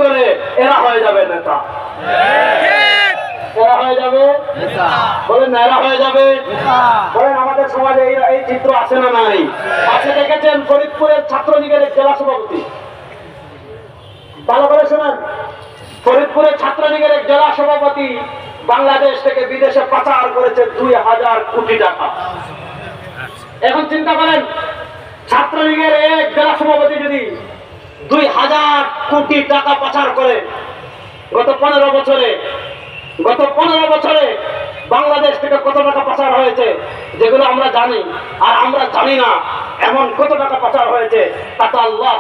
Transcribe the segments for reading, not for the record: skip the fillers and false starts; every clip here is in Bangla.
করে এরা হয়ে যাবে নেতা, এরা হয়ে যাবে বলেন না, এরা হয়ে যাবে বলেন। আমাদের সমাজে এই চিত্র আছে না নাই? আছে। দেখেছেন ফরিদপুরের ছাত্রলীগের জেলা সভাপতি, ভালো করে শোনেন, ফরিদপুরের ছাত্রলীগের এক জেলা সভাপতি বাংলাদেশ থেকে বিদেশে পাচার করেছে 2000 কোটি টাকা। এখন চিন্তা করেন, ছাত্রলীগের এক জেলা সভাপতি যদি 2000 কোটি টাকা পাচার করে, গত 15 বছরে বাংলাদেশ থেকে কত টাকা পাচার হয়েছে যেগুলো আমরা জানি, আর আমরা জানি না এমন কত টাকা পাচার হয়েছে তা তো আল্লাহ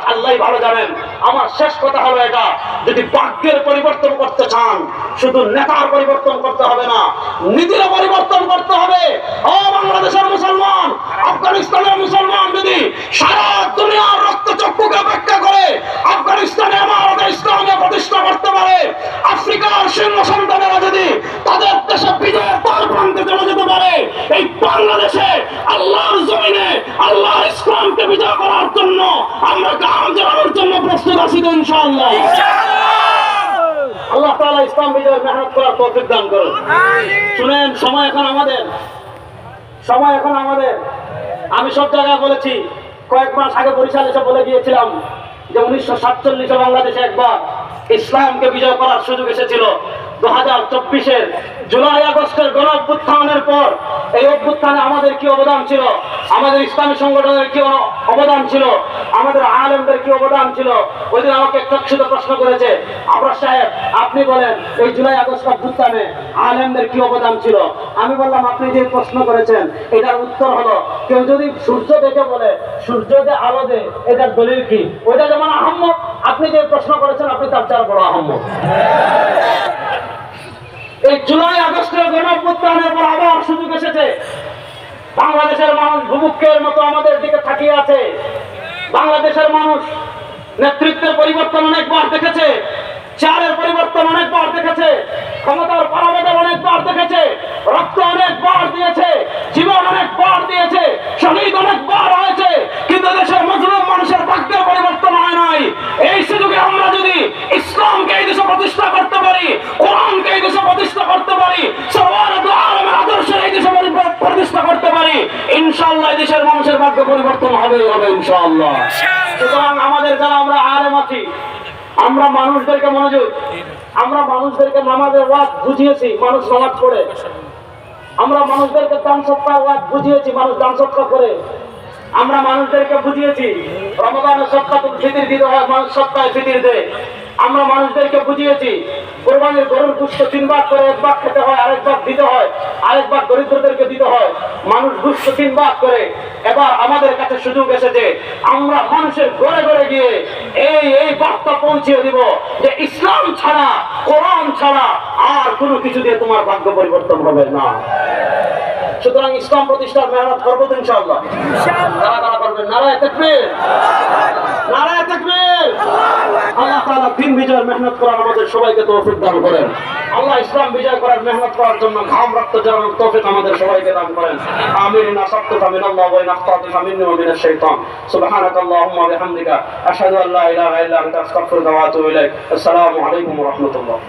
ভালো জানেন। আমার শেষ কথা হলো এটা, যদি ভাগ্যের পরিবর্তন করতে চান শুধু নেতার পরিবর্তন করতে হবে না, নীতির পরিবর্তন করতে হবে। ও বাংলাদেশের মুসলমান, আফগানিস্তানের মুসলমান যদি সারা দুনিয়ার রক্তচক্ষুকে অপেক্ষা করে আফগানিস্তানে আমাদের ইসলামকে প্রতিষ্ঠা করতে পারে, আফ্রিকার সিংহ সন্তানেরা যদি তাদের দেশে বিজয়ের দ্বার প্রান্তে চলে যেতে পারে, এই বাংলাদেশে আল্লাহর জমিনে আল্লাহর ইসলামকে বিজয় করার জন্য আমরা কাম চালানোর জন্য প্রস্তুত আছি তো ইনশাআল্লাহ। আল্লাহ তাআলা ইসলাম বিজয়ের মেহনত করার তৌফিক দান করুন। শুনেন, সময় এখন আমাদের। আমি সব জায়গায় বলেছি, কয়েক মাস আগে বরিশাল এসে বলে গিয়েছিলাম যে 1947 বাংলাদেশে একবার ইসলামকে বিজয় করার সুযোগ এসেছিল। 2024-এর জুলাই আগস্টের গণ অভ্যুত্থানের পর এই অভ্যুত্থানে আমাদের কি অবদান ছিল, আমাদের ইসলামী সংগঠনের কি অবদান ছিল, আমাদের আলেমদের কি অবদান ছিল। ওই দিন আমাকে চক্ষুদ প্রশ্ন করেছে, আবরার সাহেব আপনি বলেন এই জুলাই আগস্ট অভ্যুত্থানে আলেমদের কি অবদান ছিল। আমি বললাম, আপনি যে প্রশ্ন করেছেন এটার উত্তর হলো, কেউ যদি সূর্য দেখে বলে সূর্য যে আলো দেয় এটার দলিল কি, ওইটা যেমন আহম্মদ, আপনি যে প্রশ্ন করেছেন আপনি তার চার বড় আহম্মদ। এই জুলাই আগস্টের গণ অভ্যুত্থানের পর আবার সুযোগ এসেছে। বাংলাদেশের মানুষ ভুবুক্ষের মতো আমাদের দিকে তাকিয়ে আছে। বাংলাদেশের মানুষ নেতৃত্বের পরিবর্তন অনেকবার দেখেছে, চেয়ারের পরিবর্তন অনেকবার দেখেছে, ক্ষমতার পারাবাদন অনেকবার দেখেছে, রক্ত অনেকবার দিয়েছে, জীবন অনেকবার দিয়েছে, শহীদ অনেকবার হয়েছে, কিন্তু দেশের মজলুম মানুষের ভাগ্যের পরিবর্তন হয় নাই। এই সুযোগে আমরা যদি ইসলামকে এই দেশে প্রতিষ্ঠা করতে পারি, কোরআনকে এই দেশে প্রতিষ্ঠা করতে পারি, সর্বদা আলমের আদর্শের এই দেশে প্রতিষ্ঠা করতে পারি, ইনশাআল্লাহ এই দেশের মানুষের ভাগ্য পরিবর্তন হবে ইনশাআল্লাহ। সুতরাং আমাদের যারা আমরা আলেম আছি, আমরা মানুষদেরকে মনোযোগ, আমরা মানুষদেরকে নামাজের ওয়াজ বুঝিয়েছি, মানুষ নামাজ পড়ে। আমরা মানুষদেরকে দান সৎকার ওয়াজ বুঝিয়েছি, মানুষ দান সৎকার করে। আমরা মানুষদেরকে বুঝিয়েছি রমাদানের সদকাতুল ফিতর দিতে হয়, মানুষ সদকায়ে ফিতর দেয়। আমরা মানুষদেরকে বুঝিয়েছি কোরবানির গরুর গোশত 3 ভাগ করে, 1 ভাগ খেতে হয়, আরেক ভাগ দিতে হয়, আরেক ভাগ দরিদ্রদেরকে দিতে হয়। মানুষ গোশত 3 ভাগ করে। এবার আমাদের কাছে সুযোগ এসেছে, আমরা মানুষের ঘরে ঘরে গিয়ে এই বার্তা পৌঁছে দিব যে ইসলাম ছাড়া, কোরআন ছাড়া আর কোনো কিছু দিয়ে তোমার ভাগ্য পরিবর্তন হবে না। সুতরাং ইসলাম প্রতিষ্ঠার মেহনত করবো তো ইনশাআল্লাহ। কারা করবেন? নারায়ে তাকবীর, নারায়ে তাকবীর। আল্লাহ তাআলা দিন বিজয়ের মেহনত করার আমাদের সবাইকে তৌফিক দান করেন। আল্লাহ ইসলাম বিজয় করার মেহনত করার জন্য ঘাম রক্ত ঝরানোর তৌফিক আমাদের সবাইকে দান করেন। আমিন। নাসাতুকা মিনাল্লাহ ওয়া নাখতাতুকা মিন্নি ওয়া মিনাশ শাইতান। সুবহানাকাল্লাহুম্মা ওয়া বিহামদিকা আশহাদু আল্লা ইলাহা ইল্লা আনতা আস্তাগফিরুকা ওয়া আতুবু ইলাইক। আসসালামু আলাইকুম ওয়া রাহমাতুল্লাহ।